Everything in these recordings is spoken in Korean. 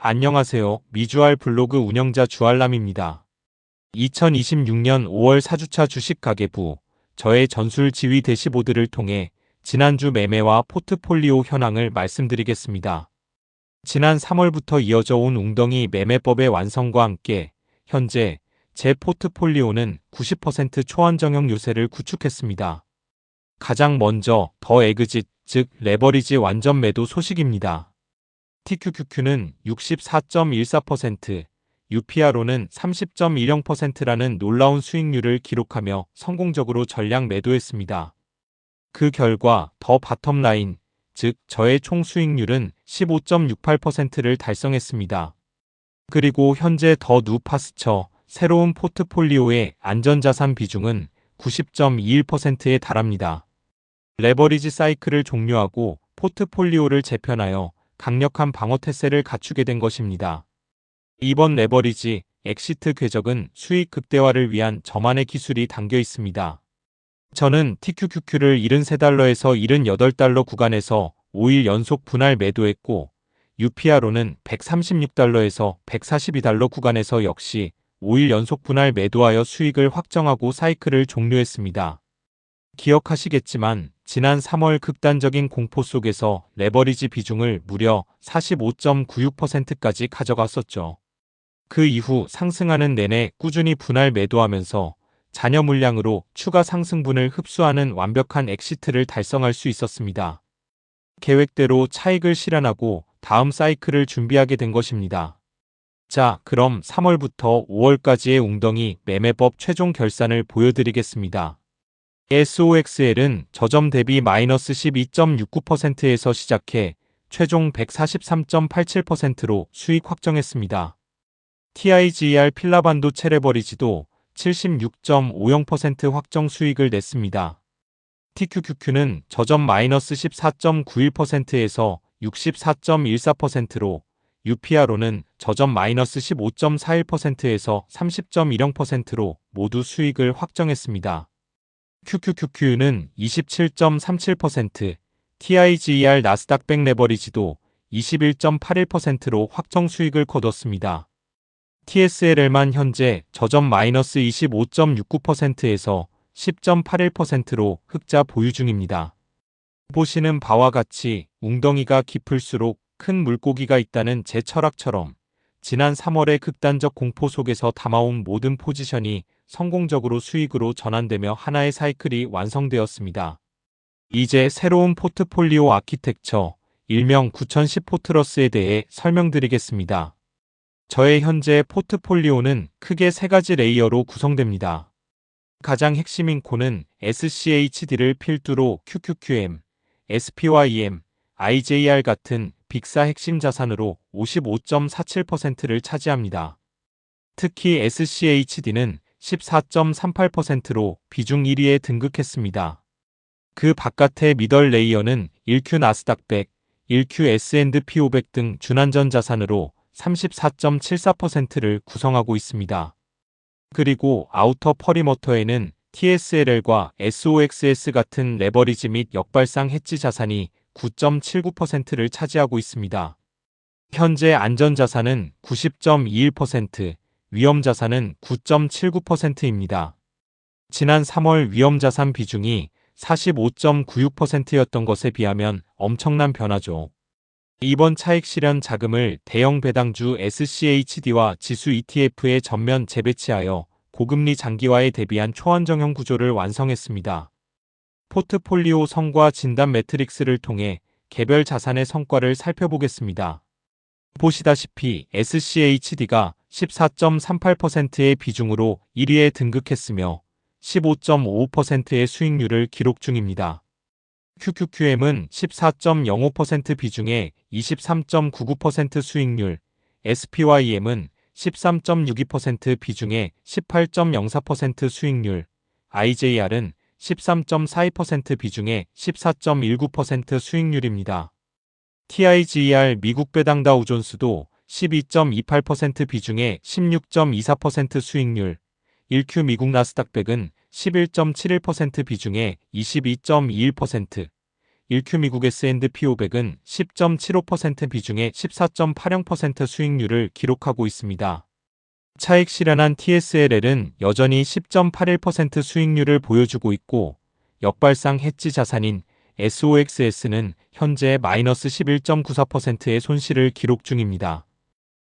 안녕하세요. 미주알 블로그 운영자 주알람입니다. 2026년 5월 4주차 주식가계부 저의 전술 지휘 대시보드를 통해 지난주 매매와 포트폴리오 현황을 말씀드리겠습니다. 지난 3월부터 이어져 온 웅덩이 매매법의 완성과 함께 현재 제 포트폴리오는 90% 초안정형 요새를 구축했습니다. 가장 먼저 더 엑그짓, 즉 레버리지 완전 매도 소식입니다. TQQQ는 64.14%, UPRO는 30.10%라는 놀라운 수익률을 기록하며 성공적으로 전량 매도했습니다. 그 결과 더 바텀라인, 즉 저의 총 수익률은 15.68%를 달성했습니다. 그리고 현재 더 누파스처 새로운 포트폴리오의 안전자산 비중은 90.21%에 달합니다. 레버리지 사이클을 종료하고 포트폴리오를 재편하여 강력한 방어 태세를 갖추게 된 것입니다. 이번 레버리지 엑시트 궤적은 수익 극대화를 위한 저만의 기술이 담겨 있습니다. 저는 TQQQ를 73달러에서 78달러 구간에서 5일 연속 분할 매도했고 UPRO는 136달러에서 142달러 구간에서 역시 5일 연속 분할 매도하여 수익을 확정하고 사이클을 종료했습니다. 기억하시겠지만 지난 3월 극단적인 공포 속에서 레버리지 비중을 무려 45.96%까지 가져갔었죠. 그 이후 상승하는 내내 꾸준히 분할 매도하면서 잔여 물량으로 추가 상승분을 흡수하는 완벽한 엑시트를 달성할 수 있었습니다. 계획대로 차익을 실현하고 다음 사이클을 준비하게 된 것입니다. 자, 그럼 3월부터 5월까지의 웅덩이 매매법 최종 결산을 보여드리겠습니다. SOXL은 저점 대비 마이너스 12.69%에서 시작해 최종 143.87%로 수익 확정했습니다. TIGER 필라반도체 레버리지도 76.50% 확정 수익을 냈습니다. TQQQ는 저점 마이너스 14.91%에서 64.14%로 UPRO는 저점 마이너스 15.41%에서 30.10%로 모두 수익을 확정했습니다. QQQQ는 27.37%, TIGER 나스닥백 레버리지도 21.81%로 확정 수익을 거뒀습니다. TSLL만 현재 저점 마이너스 25.69%에서 10.81%로 흑자 보유 중입니다. 보시는 바와 같이 웅덩이가 깊을수록 큰 물고기가 있다는 제 철학처럼 지난 3월의 극단적 공포 속에서 담아온 모든 포지션이 성공적으로 수익으로 전환되며 하나의 사이클이 완성되었습니다. 이제 새로운 포트폴리오 아키텍처, 일명 9010 포트러스에 대해 설명드리겠습니다. 저의 현재 포트폴리오는 크게 세 가지 레이어로 구성됩니다. 가장 핵심인 코는 SCHD를 필두로 QQQM, SPYM, IJR 같은 빅사 핵심 자산으로 55.47%를 차지합니다. 특히 SCHD는 14.38%로 비중 1위에 등극했습니다. 그 바깥의 미들 레이어는 1Q 나스닥100, 1Q S&P 500 등 준안전 자산으로 34.74%를 구성하고 있습니다. 그리고 아우터 퍼리머터에는 TSLL과 SOXS 같은 레버리지 및 역발상 해지 자산이 9.79%를 차지하고 있습니다. 현재 안전자산은 90.21%, 위험자산은 9.79%입니다. 지난 3월 위험자산 비중이 45.96%였던 것에 비하면 엄청난 변화죠. 이번 차익 실현 자금을 대형 배당주 SCHD와 지수 ETF에 전면 재배치하여 고금리 장기화에 대비한 초안정형 구조를 완성했습니다. 포트폴리오 성과 진단 매트릭스를 통해 개별 자산의 성과를 살펴보겠습니다. 보시다시피 SCHD가 14.38%의 비중으로 1위에 등극했으며 15.55%의 수익률을 기록 중입니다. QQQM은 14.05% 비중의 23.99% 수익률, SPYM은 13.62% 비중의 18.04% 수익률, IJR은 13.42% 비중의 14.19% 수익률입니다. TIGER 미국 배당 다우존스도 12.28% 비중의 16.24% 수익률, 1Q 미국 나스닥 100은 11.71% 비중의 22.21%, 1Q 미국 S&P 500은 10.75% 비중의 14.80% 수익률을 기록하고 있습니다. 차익 실현한 TSLL은 여전히 10.81% 수익률을 보여주고 있고 역발상 해지 자산인 SOXS는 현재 마이너스 11.94%의 손실을 기록 중입니다.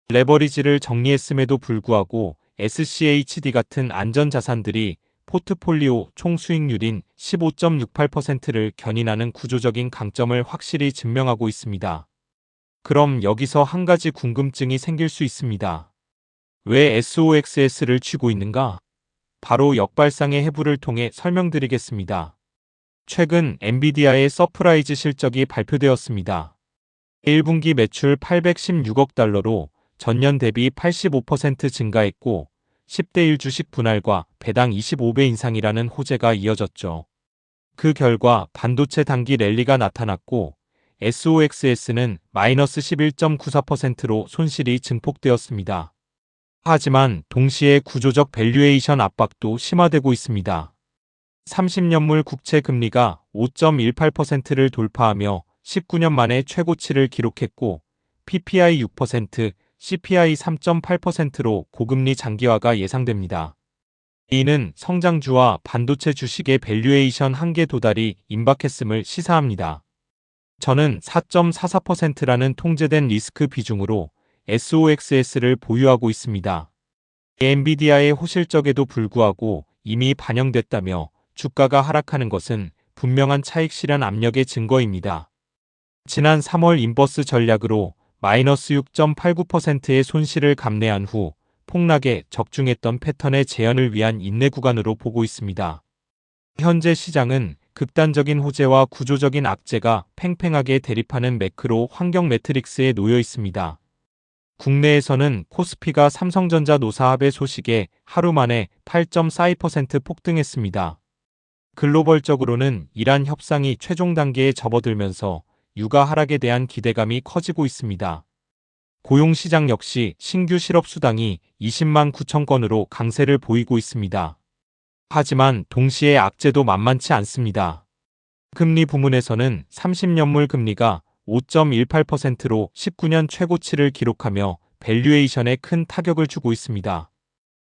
레버리지를 정리했음에도 불구하고 SCHD 같은 안전자산들이 포트폴리오 총 수익률인 15.68%를 견인하는 구조적인 강점을 확실히 증명하고 있습니다. 그럼 여기서 한 가지 궁금증이 생길 수 있습니다. 왜 SOXS를 쥐고 있는가? 바로 역발상의 해부를 통해 설명드리겠습니다. 최근 엔비디아의 서프라이즈 실적이 발표되었습니다. 1분기 매출 816억 달러로 전년 대비 85% 증가했고 10대 1 주식 분할과 배당 25배 인상이라는 호재가 이어졌죠. 그 결과 반도체 단기 랠리가 나타났고 SOXS는 마이너스 11.94%로 손실이 증폭되었습니다. 하지만 동시에 구조적 밸류에이션 압박도 심화되고 있습니다. 30년물 국채 금리가 5.18%를 돌파하며 19년 만에 최고치를 기록했고 PPI 6%, CPI 3.8%로 고금리 장기화가 예상됩니다. 이는 성장주와 반도체 주식의 밸류에이션 한계 도달이 임박했음을 시사합니다. 저는 4.44%라는 통제된 리스크 비중으로 SOXS를 보유하고 있습니다. 엔비디아의 호실적에도 불구하고 이미 반영됐다며 주가가 하락하는 것은 분명한 차익 실현 압력의 증거입니다. 지난 3월 인버스 전략으로 마이너스 6.89%의 손실을 감내한 후 폭락에 적중했던 패턴의 재현을 위한 인내 구간으로 보고 있습니다. 현재 시장은 극단적인 호재와 구조적인 악재가 팽팽하게 대립하는 매크로 환경 매트릭스에 놓여 있습니다. 국내에서는 코스피가 삼성전자 노사합의 소식에 하루 만에 8.42% 폭등했습니다. 글로벌적으로는 이란 협상이 최종 단계에 접어들면서 유가 하락에 대한 기대감이 커지고 있습니다. 고용시장 역시 신규 실업수당이 20만 9천 건으로 강세를 보이고 있습니다. 하지만 동시에 악재도 만만치 않습니다. 금리 부문에서는 30년물 금리가 5.18%로 19년 최고치를 기록하며 밸류에이션에 큰 타격을 주고 있습니다.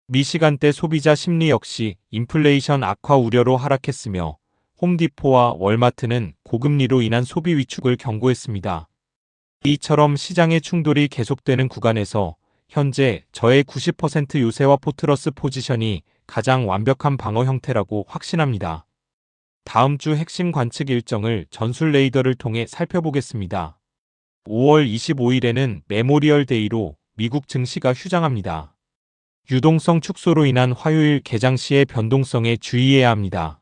미시간대 소비자 심리 역시 인플레이션 악화 우려로 하락했으며 홈디포와 월마트는 고금리로 인한 소비 위축을 경고했습니다. 이처럼 시장의 충돌이 계속되는 구간에서 현재 저의 90% 요새와 포트러스 포지션이 가장 완벽한 방어 형태라고 확신합니다. 다음 주 핵심 관측 일정을 전술 레이더를 통해 살펴보겠습니다. 5월 25일에는 메모리얼 데이로 미국 증시가 휴장합니다. 유동성 축소로 인한 화요일 개장 시의 변동성에 주의해야 합니다.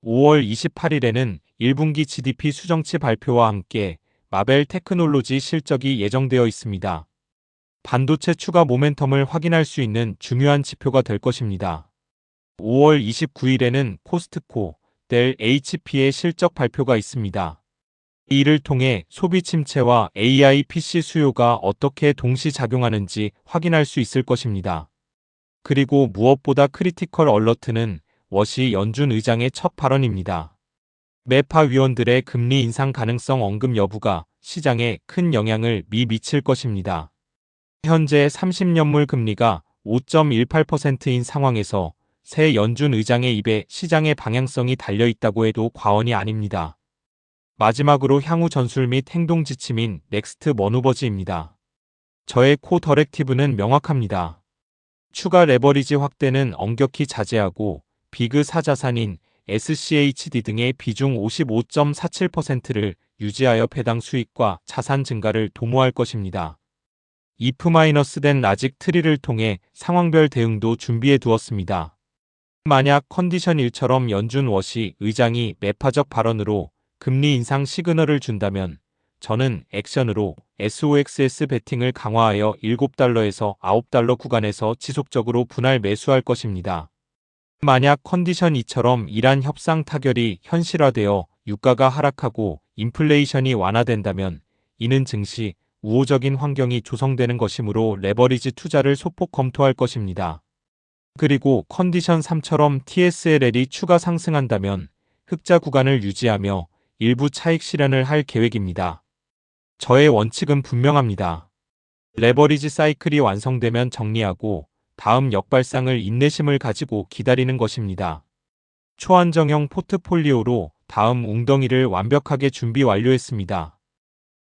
5월 28일에는 1분기 GDP 수정치 발표와 함께 마벨 테크놀로지 실적이 예정되어 있습니다. 반도체 추가 모멘텀을 확인할 수 있는 중요한 지표가 될 것입니다. 5월 29일에는 코스트코, 델 HP의 실적 발표가 있습니다. 이를 통해 소비 침체와 AI PC 수요가 어떻게 동시작용하는지 확인할 수 있을 것입니다. 그리고 무엇보다 크리티컬 얼러트는 워시 연준 의장의 첫 발언입니다. 매파 위원들의 금리 인상 가능성 언급 여부가 시장에 큰 영향을 미칠 것입니다. 현재 30년물 금리가 5.18%인 상황에서 새 연준 의장의 입에 시장의 방향성이 달려있다고 해도 과언이 아닙니다. 마지막으로 향후 전술 및 행동 지침인 넥스트 머누버즈입니다. 저의 코 더렉티브는 명확합니다. 추가 레버리지 확대는 엄격히 자제하고 비그 4자산인 SCHD 등의 비중 55.47%를 유지하여 배당 수익과 자산 증가를 도모할 것입니다. if-된 라직 트리를 통해 상황별 대응도 준비해 두었습니다. 만약 컨디션 1처럼 연준 워시 의장이 매파적 발언으로 금리 인상 시그널을 준다면 저는 액션으로 SOXS 베팅을 강화하여 7달러에서 9달러 구간에서 지속적으로 분할 매수할 것입니다. 만약 컨디션 2처럼 이란 협상 타결이 현실화되어 유가가 하락하고 인플레이션이 완화된다면 이는 증시 우호적인 환경이 조성되는 것이므로 레버리지 투자를 소폭 검토할 것입니다. 그리고 컨디션 3처럼 TSLL이 추가 상승한다면 흑자 구간을 유지하며 일부 차익 실현을 할 계획입니다. 저의 원칙은 분명합니다. 레버리지 사이클이 완성되면 정리하고 다음 역발상을 인내심을 가지고 기다리는 것입니다. 초안정형 포트폴리오로 다음 웅덩이를 완벽하게 준비 완료했습니다.